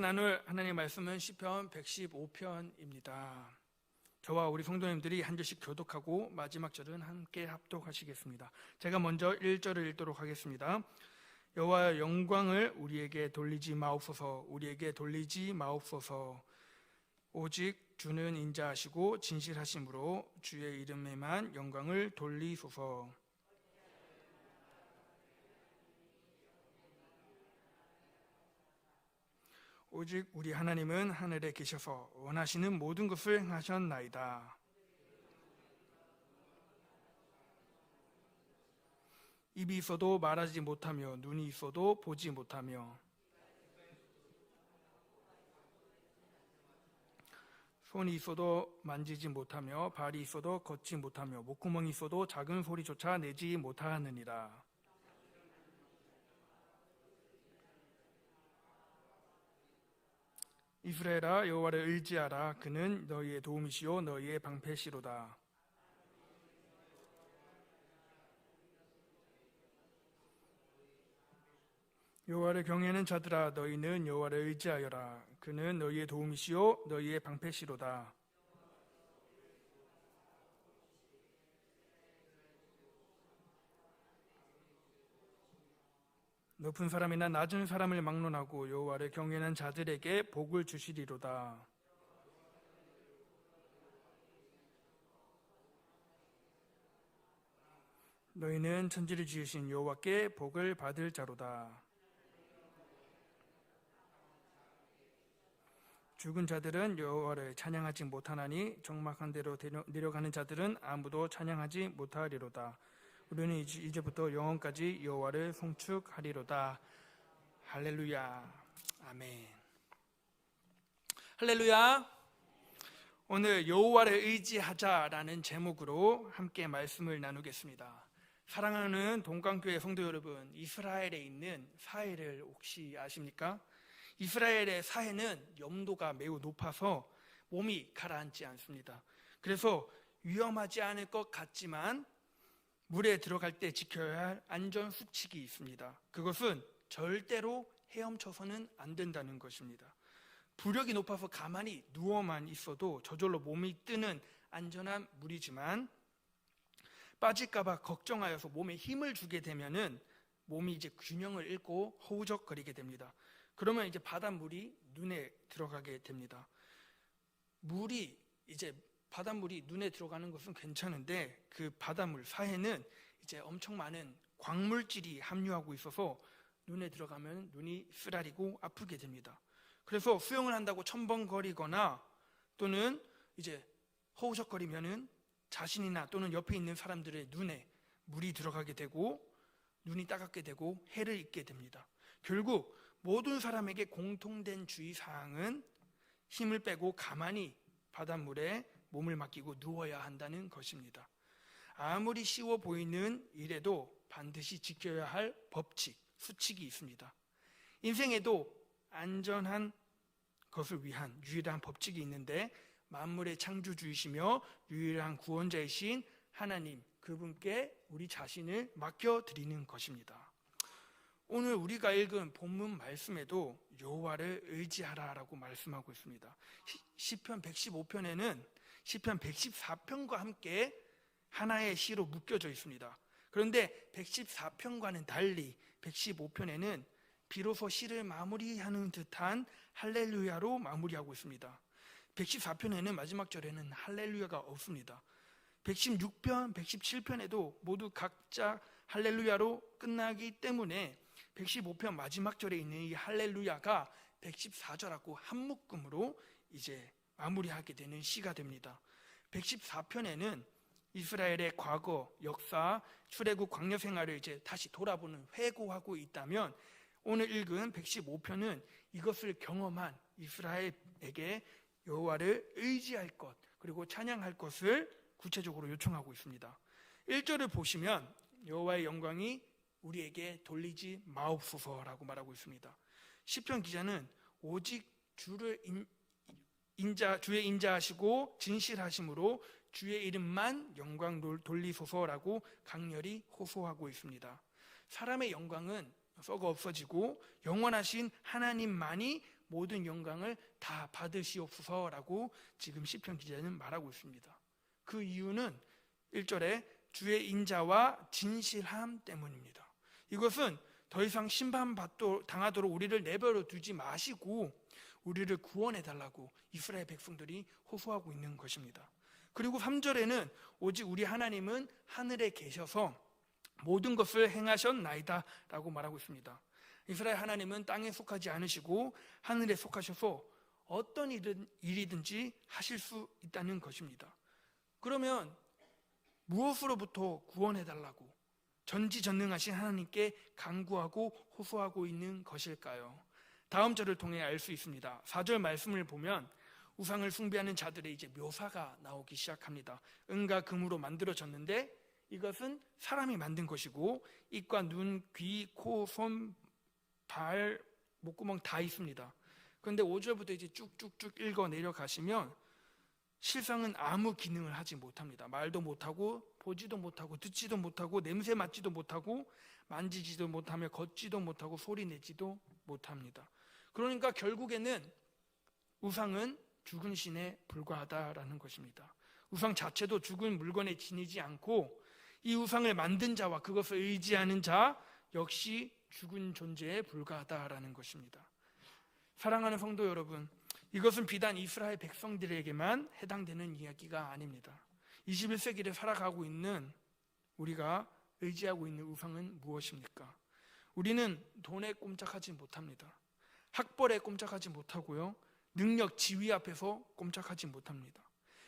나눌 하나님의 말씀은 시편 115편입니다. 저와 우리 성도님들이 한 절씩 교독하고 마지막 절은 함께 합독하시겠습니다. 제가 먼저 1절을 읽도록 하겠습니다. 여호와의 영광을 우리에게 돌리지 마옵소서. 우리에게 돌리지 마옵소서. 오직 주는 인자하시고 진실하심으로 주의 이름에만 영광을 돌리소서. 오직 우리 하나님은 하늘에 계셔서 원하시는 모든 것을 행하셨나이다. 입이 있어도 말하지 못하며 눈이 있어도 보지 못하며 손이 있어도 만지지 못하며 발이 있어도 걷지 못하며 목구멍이 있어도 작은 소리조차 내지 못하느니라. 이스라엘아, 여호와를 의지하라. 그는 너희의 도움이시요 너희의 방패시로다. 여호와를 경외하는 자들아, 너희는 여호와를 의지하여라. 그는 너희의 도움이시요 너희의 방패시로다. 높은 사람이나 낮은 사람을 막론하고 여호와를 경외하는 자들에게 복을 주시리로다. 너희는 천지를 지으신 여호와께 복을 받을 자로다. 죽은 자들은 여호와를 찬양하지 못하나니 적막한 데로 내려가는 자들은 아무도 찬양하지 못하리로다. 우리는 이제부터 영원까지 여호와를 송축하리로다. 할렐루야. 아멘. 할렐루야. 오늘 여호와를 의지하자라는 제목으로 함께 말씀을 나누겠습니다. 사랑하는 동강교회 성도 여러분, 이스라엘에 있는 사해를 혹시 아십니까? 이스라엘의 사해는 염도가 매우 높아서 몸이 가라앉지 않습니다. 그래서 위험하지 않을 것 같지만 물에 들어갈 때 지켜야 할 안전 수칙이 있습니다. 그것은 절대로 헤엄쳐서는 안 된다는 것입니다. 부력이 높아서 가만히 누워만 있어도 저절로 몸이 뜨는 안전한 물이지만 빠질까봐 걱정하여서 몸에 힘을 주게 되면은 몸이 이제 균형을 잃고 허우적거리게 됩니다. 그러면 이제 바닷물이 눈에 들어가게 됩니다. 바닷물이 눈에 들어가는 것은 괜찮은데 그 바닷물 사해는 이제 엄청 많은 광물질이 함유하고 있어서 눈에 들어가면 눈이 쓰라리고 아프게 됩니다. 그래서 수영을 한다고 첨벙거리거나 또는 이제 허우적거리면은 자신이나 또는 옆에 있는 사람들의 눈에 물이 들어가게 되고 눈이 따갑게 되고 해를 입게 됩니다. 결국 모든 사람에게 공통된 주의사항은 힘을 빼고 가만히 바닷물에 몸을 맡기고 누워야 한다는 것입니다. 아무리 쉬워 보이는 일에도 반드시 지켜야 할 법칙, 수칙이 있습니다. 인생에도 안전한 것을 위한 유일한 법칙이 있는데 만물의 창조주이시며 유일한 구원자이신 하나님, 그분께 우리 자신을 맡겨드리는 것입니다. 오늘 우리가 읽은 본문 말씀에도 여호와를 의지하라라고 말씀하고 있습니다. 시편 115편에는 시편 114편과 함께 하나의 시로 묶여져 있습니다. 그런데 114편과는 달리 115편에는 비로소 시를 마무리하는 듯한 할렐루야로 마무리하고 있습니다. 114편에는 마지막 절에는 할렐루야가 없습니다. 116편, 117편에도 모두 각자 할렐루야로 끝나기 때문에 115편 마지막 절에 있는 이 할렐루야가 114절하고 한 묶음으로 이제 마무리하게 되는 시가 됩니다. 114편에는 이스라엘의 과거, 역사, 출애굽 광야 생활을 이제 다시 돌아보는 회고하고 있다면 오늘 읽은 115편은 이것을 경험한 이스라엘에게 여호와를 의지할 것 그리고 찬양할 것을 구체적으로 요청하고 있습니다. 1절을 보시면 여호와의 영광이 우리에게 돌리지 마옵소서라고 말하고 있습니다. 시편 기자는 오직 주의 인자하시고 진실하심으로 주의 이름만 영광 돌리소서라고 강렬히 호소하고 있습니다. 사람의 영광은 썩어 없어지고 영원하신 하나님만이 모든 영광을 다 받으시옵소서라고 지금 시편 기자는 말하고 있습니다. 그 이유는 1절에 주의 인자와 진실함 때문입니다. 이것은 더 이상 심판당하도록 우리를 내버려 두지 마시고 우리를 구원해달라고 이스라엘 백성들이 호소하고 있는 것입니다. 그리고 3절에는 오직 우리 하나님은 하늘에 계셔서 모든 것을 행하셨나이다 라고 말하고 있습니다. 이스라엘 하나님은 땅에 속하지 않으시고 하늘에 속하셔서 어떤 일이든지 하실 수 있다는 것입니다. 그러면 무엇으로부터 구원해달라고 전지전능하신 하나님께 간구하고 호소하고 있는 것일까요? 다음 절을 통해 알 수 있습니다. 4절 말씀을 보면 우상을 숭배하는 자들의 이제 묘사가 나오기 시작합니다. 은과 금으로 만들어졌는데 이것은 사람이 만든 것이고 입과 눈, 귀, 코, 손, 발, 목구멍 다 있습니다. 그런데 5절부터 이제 쭉쭉쭉 읽어 내려가시면 실상은 아무 기능을 하지 못합니다. 말도 못하고 보지도 못하고 듣지도 못하고 냄새 맡지도 못하고 만지지도 못하며 걷지도 못하고 소리 내지도 못합니다. 그러니까 결국에는 우상은 죽은 신에 불과하다라는 것입니다. 우상 자체도 죽은 물건에 지니지 않고 이 우상을 만든 자와 그것을 의지하는 자 역시 죽은 존재에 불과하다라는 것입니다. 사랑하는 성도 여러분, 이것은 비단 이스라엘 백성들에게만 해당되는 이야기가 아닙니다. 21세기를 살아가고 있는 우리가 의지하고 있는 우상은 무엇입니까? 우리는 돈에 꼼짝하지 못합니다. 학벌에 꼼짝하지 못하고요. 능력, 지위 앞에서 꼼짝하지 못합니다.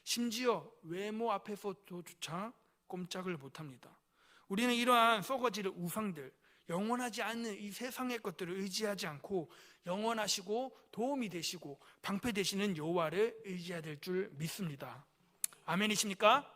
심지어 외모 앞에서조차 꼼짝을 못합니다. 우리는 이러한 썩어질 우상들, 영원하지 않는 이 세상의 것들을 의지하지 않고 영원하시고 도움이 되시고 방패 되시는 여호와를 의지해야 될 줄 믿습니다. 아멘이십니까?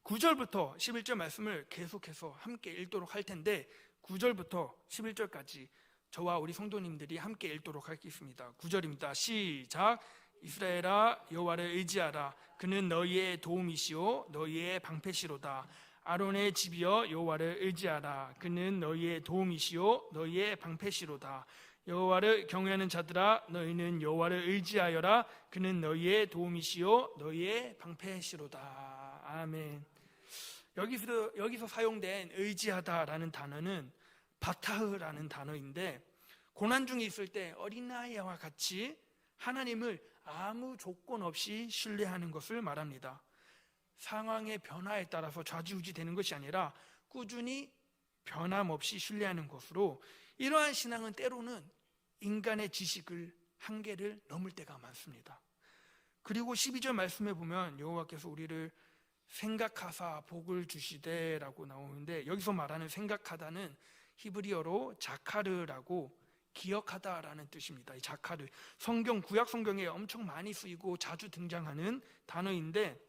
9절부터 11절 말씀을 계속해서 함께 읽도록 할 텐데 9절부터 11절까지 저와 우리 성도님들이 함께 읽도록 하겠습니다. 9절입니다. 시작. 이스라엘아 여호와를 의지하라. 그는 너희의 도움이시오 너희의 방패시로다. 아론의 집이여 여호와를 의지하라. 그는 너희의 도움이시오 너희의 방패시로다. 여호와를 경외하는 자들아 너희는 여호와를 의지하여라. 그는 너희의 도움이시오 너희의 방패시로다. 아멘. 여기서 사용된 의지하다라는 단어는 바타흐라는 단어인데 고난 중에 있을 때 어린아이와 같이 하나님을 아무 조건 없이 신뢰하는 것을 말합니다. 상황의 변화에 따라서 좌지우지 되는 것이 아니라 꾸준히 변함없이 신뢰하는 것으로 이러한 신앙은 때로는 인간의 지식을 한계를 넘을 때가 많습니다. 그리고 12절 말씀에 보면 여호와께서 우리를 생각하사 복을 주시되라고 나오는데 여기서 말하는 생각하다는 히브리어로 자카르라고 기억하다라는 뜻입니다. 이 자카르 구약 성경에 엄청 많이 쓰이고 자주 등장하는 단어인데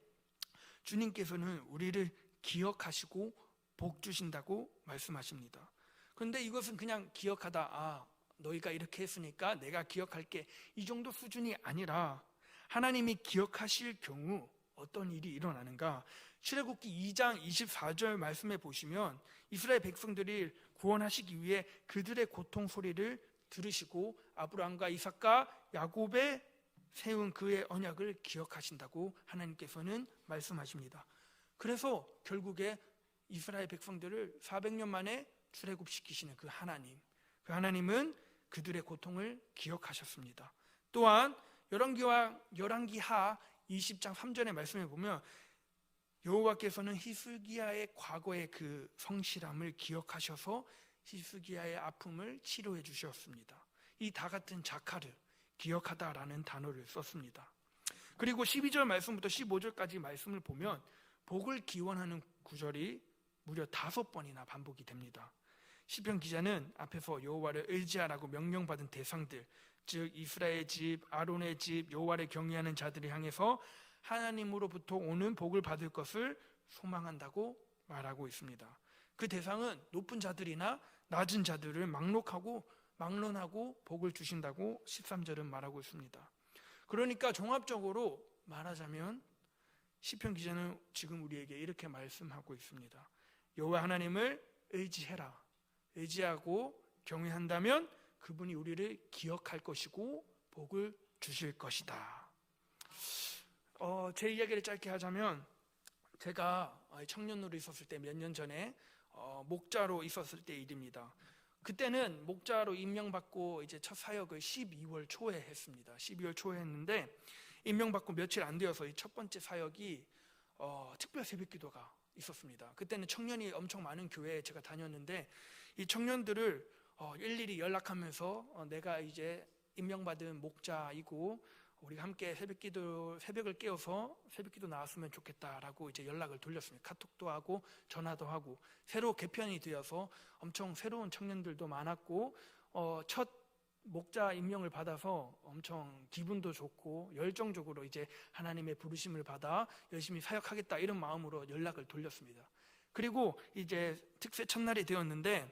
주님께서는 우리를 기억하시고 복 주신다고 말씀하십니다. 그런데 이것은 그냥 기억하다, 너희가 이렇게 했으니까 내가 기억할게, 이 정도 수준이 아니라 하나님이 기억하실 경우 어떤 일이 일어나는가? 출애굽기 2장 24절 말씀에 보시면 이스라엘 백성들이 구원하시기 위해 그들의 고통 소리를 들으시고 아브라함과 이삭과 야곱의 세운 그의 언약을 기억하신다고 하나님께서는 말씀하십니다. 그래서 결국에 이스라엘 백성들을 400년 만에 출애굽시키시는 그 하나님은 그들의 고통을 기억하셨습니다. 또한 열왕기하 20장 3절의 말씀에 보면 여호와께서는 히스기야의 과거의 그 성실함을 기억하셔서 히스기야의 아픔을 치료해 주셨습니다. 이 다 같은 자카르, 기억하다라는 단어를 썼습니다. 그리고 12절 말씀부터 15절까지 말씀을 보면 복을 기원하는 구절이 무려 5번이나 반복이 됩니다. 시편 기자는 앞에서 여호와를 의지하라고 명령받은 대상들, 즉 이스라엘 집, 아론의 집, 여호와를 경외하는 자들을 향해서 하나님으로부터 오는 복을 받을 것을 소망한다고 말하고 있습니다. 그 대상은 높은 자들이나 낮은 자들을 막론하고 복을 주신다고 13절은 말하고 있습니다. 그러니까 종합적으로 말하자면 시편 기자는 지금 우리에게 이렇게 말씀하고 있습니다. 여호와 하나님을 의지해라. 의지하고 경외한다면 그분이 우리를 기억할 것이고 복을 주실 것이다. 제 이야기를 짧게 하자면, 제가 청년으로 있었을 때 몇 년 전에 목자로 있었을 때 일입니다. 그때는 목자로 임명받고 이제 첫 사역을 12월 초에 했습니다. 12월 초에 했는데 임명받고 며칠 안 되어서 이 첫 번째 사역이 특별 새벽기도가 있었습니다. 그때는 청년이 엄청 많은 교회에 제가 다녔는데 이 청년들을 일일이 연락하면서 내가 이제 임명받은 목자이고 우리가 함께 새벽을 깨워서 새벽기도 나왔으면 좋겠다라고 이제 연락을 돌렸습니다. 카톡도 하고 전화도 하고 새로 개편이 되어서 엄청 새로운 청년들도 많았고 첫 목자 임명을 받아서 엄청 기분도 좋고 열정적으로 이제 하나님의 부르심을 받아 열심히 사역하겠다 이런 마음으로 연락을 돌렸습니다. 그리고 이제 특세 첫날이 되었는데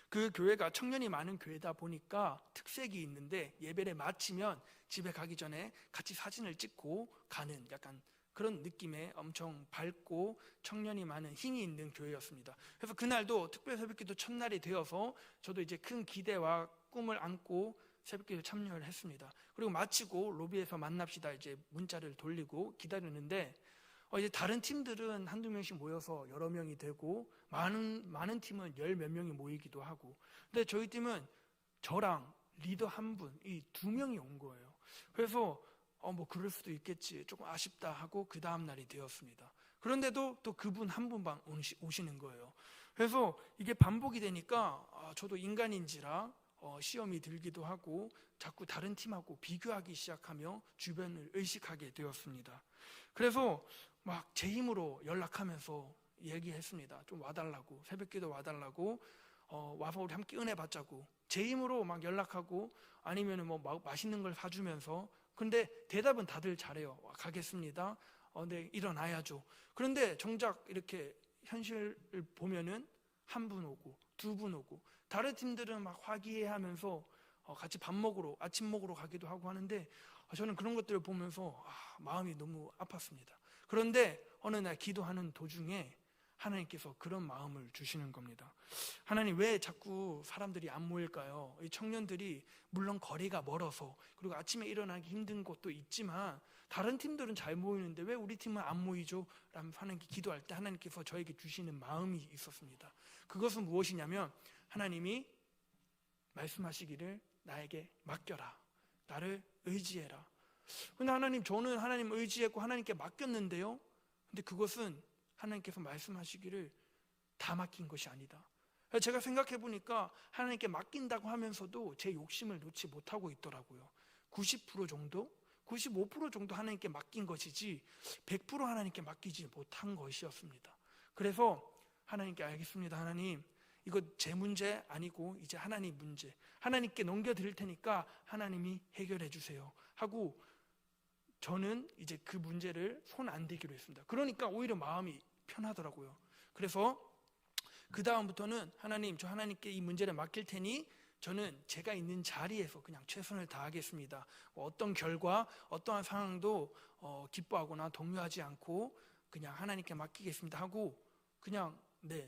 그 교회가 청년이 많은 교회다 보니까 특색이 있는데 예배를 마치면 집에 가기 전에 같이 사진을 찍고 가는 약간 그런 느낌의 엄청 밝고 청년이 많은 힘이 있는 교회였습니다. 그래서 그날도 특별 새벽기도 첫날이 되어서 저도 이제 큰 기대와 꿈을 안고 새벽기도 참여를 했습니다. 그리고 마치고 로비에서 만납시다 이제 문자를 돌리고 기다리는데 이제 다른 팀들은 한두 명씩 모여서 여러 명이 되고 많은 팀은 열 몇 명이 모이기도 하고, 근데 저희 팀은 저랑 리더 한 분, 이 두 명이 온 거예요. 그래서 뭐 그럴 수도 있겠지 조금 아쉽다 하고 그 다음 날이 되었습니다. 그런데도 또 그분 한 분만 오시는 거예요. 그래서 이게 반복이 되니까 저도 인간인지라 시험이 들기도 하고 자꾸 다른 팀하고 비교하기 시작하며 주변을 의식하게 되었습니다. 그래서 막 제 힘으로 연락하면서 얘기했습니다. 좀 와달라고, 새벽기도 와달라고, 와서 우리 함께 은혜 받자고 제 힘으로 막 연락하고 아니면 뭐 맛있는 걸 사주면서. 근데 대답은 다들 잘해요. 가겠습니다. 네, 일어나야죠. 그런데 정작 이렇게 현실을 보면은 한 분 오고 두 분 오고 다른 팀들은 막 화기애애하면서 같이 밥 먹으러 아침 먹으러 가기도 하고 하는데 저는 그런 것들을 보면서 마음이 너무 아팠습니다. 그런데 어느 날 기도하는 도중에 하나님께서 그런 마음을 주시는 겁니다. 하나님 왜 자꾸 사람들이 안 모일까요? 이 청년들이 물론 거리가 멀어서 그리고 아침에 일어나기 힘든 것도 있지만 다른 팀들은 잘 모이는데 왜 우리 팀은 안 모이죠? 라면서 하나님께 기도할 때 하나님께서 저에게 주시는 마음이 있었습니다. 그것은 무엇이냐면 하나님이 말씀하시기를 나에게 맡겨라, 나를 의지해라. 근데 하나님 저는 하나님 의지했고 하나님께 맡겼는데요, 근데 그것은 하나님께서 말씀하시기를 다 맡긴 것이 아니다. 제가 생각해 보니까 하나님께 맡긴다고 하면서도 제 욕심을 놓지 못하고 있더라고요. 90% 정도? 95% 정도 하나님께 맡긴 것이지 100% 하나님께 맡기지 못한 것이었습니다. 그래서 하나님께 알겠습니다. 하나님 이거 제 문제 아니고 이제 하나님 문제, 하나님께 넘겨드릴 테니까 하나님이 해결해 주세요 하고 저는 이제 그 문제를 손 안 대기로 했습니다. 그러니까 오히려 마음이 편하더라고요. 그래서 그 다음부터는 하나님 저 하나님께 이 문제를 맡길 테니 저는 제가 있는 자리에서 그냥 최선을 다하겠습니다. 어떤 결과 어떠한 상황도 기뻐하거나 동요하지 않고 그냥 하나님께 맡기겠습니다 하고 그냥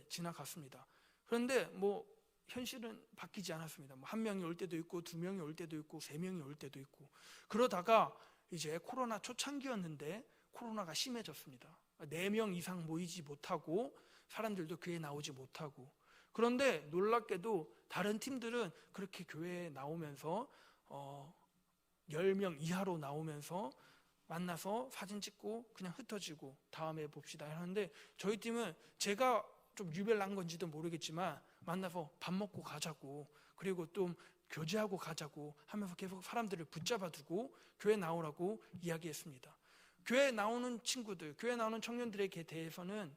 지나갔습니다. 그런데 뭐 현실은 바뀌지 않았습니다. 뭐 한 명이 올 때도 있고 두 명이 올 때도 있고 세 명이 올 때도 있고 그러다가 이제 코로나 초창기였는데 코로나가 심해졌습니다. 4명 이상 모이지 못하고 사람들도 교회에 나오지 못하고. 그런데 놀랍게도 다른 팀들은 그렇게 교회에 나오면서 10명 이하로 나오면서 만나서 사진 찍고 그냥 흩어지고 다음에 봅시다 하는데 저희 팀은 제가 좀 유별난 건지도 모르겠지만 만나서 밥 먹고 가자고 그리고 좀 교제하고 가자고 하면서 계속 사람들을 붙잡아 두고 교회 나오라고 이야기했습니다. 교회 나오는 친구들, 교회 나오는 청년들에게 대해서는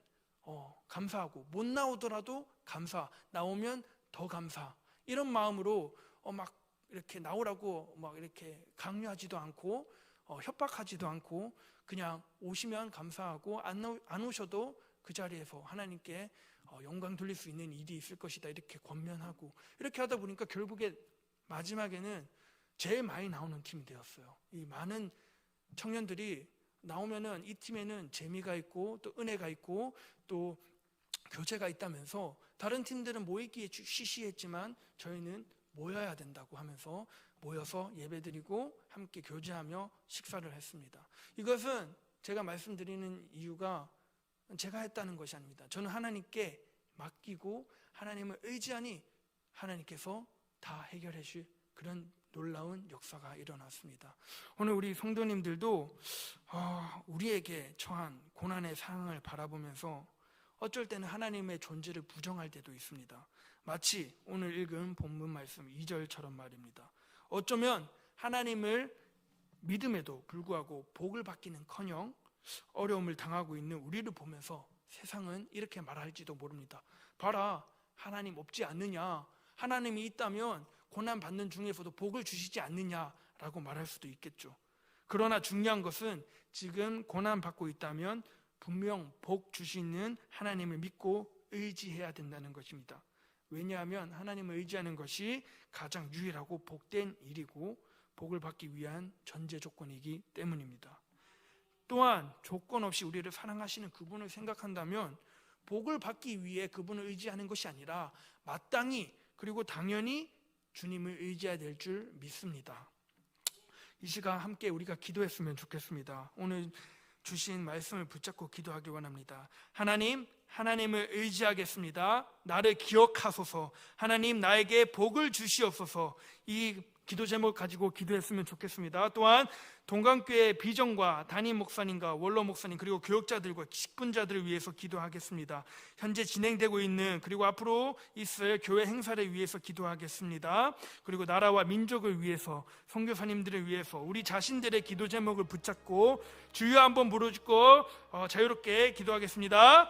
감사하고 못 나오더라도 감사, 나오면 더 감사 이런 마음으로 막 이렇게 나오라고 막 이렇게 강요하지도 않고 협박하지도 않고 그냥 오시면 감사하고 안 오셔도 그 자리에서 하나님께 영광 돌릴 수 있는 일이 있을 것이다 이렇게 권면하고 이렇게 하다 보니까 결국에 마지막에는 제일 많이 나오는 팀이 되었어요. 이 많은 청년들이 나오면은 이 팀에는 재미가 있고 또 은혜가 있고 또 교제가 있다면서 다른 팀들은 모이기에 시시했지만 저희는 모여야 된다고 하면서 모여서 예배드리고 함께 교제하며 식사를 했습니다. 이것은 제가 말씀드리는 이유가 제가 했다는 것이 아닙니다. 저는 하나님께 맡기고 하나님을 의지하니 하나님께서 다 해결해 주실 그런 놀라운 역사가 일어났습니다. 오늘 우리 성도님들도 우리에게 처한 고난의 상황을 바라보면서 어쩔 때는 하나님의 존재를 부정할 때도 있습니다. 마치 오늘 읽은 본문 말씀 2절처럼 말입니다. 어쩌면 하나님을 믿음에도 불구하고 복을 받기는커녕 어려움을 당하고 있는 우리를 보면서 세상은 이렇게 말할지도 모릅니다. 봐라, 하나님 없지 않느냐, 하나님이 있다면 고난 받는 중에서도 복을 주시지 않느냐라고 말할 수도 있겠죠. 그러나 중요한 것은 지금 고난 받고 있다면 분명 복 주시는 하나님을 믿고 의지해야 된다는 것입니다. 왜냐하면 하나님을 의지하는 것이 가장 유일하고 복된 일이고 복을 받기 위한 전제 조건이기 때문입니다. 또한 조건 없이 우리를 사랑하시는 그분을 생각한다면 복을 받기 위해 그분을 의지하는 것이 아니라 마땅히 그리고 당연히 주님을 의지해야 될 줄 믿습니다. 이 시간 함께 우리가 기도했으면 좋겠습니다. 오늘 주신 말씀을 붙잡고 기도하기 원합니다. 하나님을 의지하겠습니다. 나를 기억하소서. 하나님, 나에게 복을 주시옵소서. 이 기도 제목 가지고 기도했으면 좋겠습니다. 또한 동강교회 비전과 담임 목사님과 원로 목사님 그리고 교역자들과 직분자들을 위해서 기도하겠습니다. 현재 진행되고 있는 그리고 앞으로 있을 교회 행사를 위해서 기도하겠습니다. 그리고 나라와 민족을 위해서, 선교사님들을 위해서 우리 자신들의 기도 제목을 붙잡고 주여 한번 부르짖고 자유롭게 기도하겠습니다.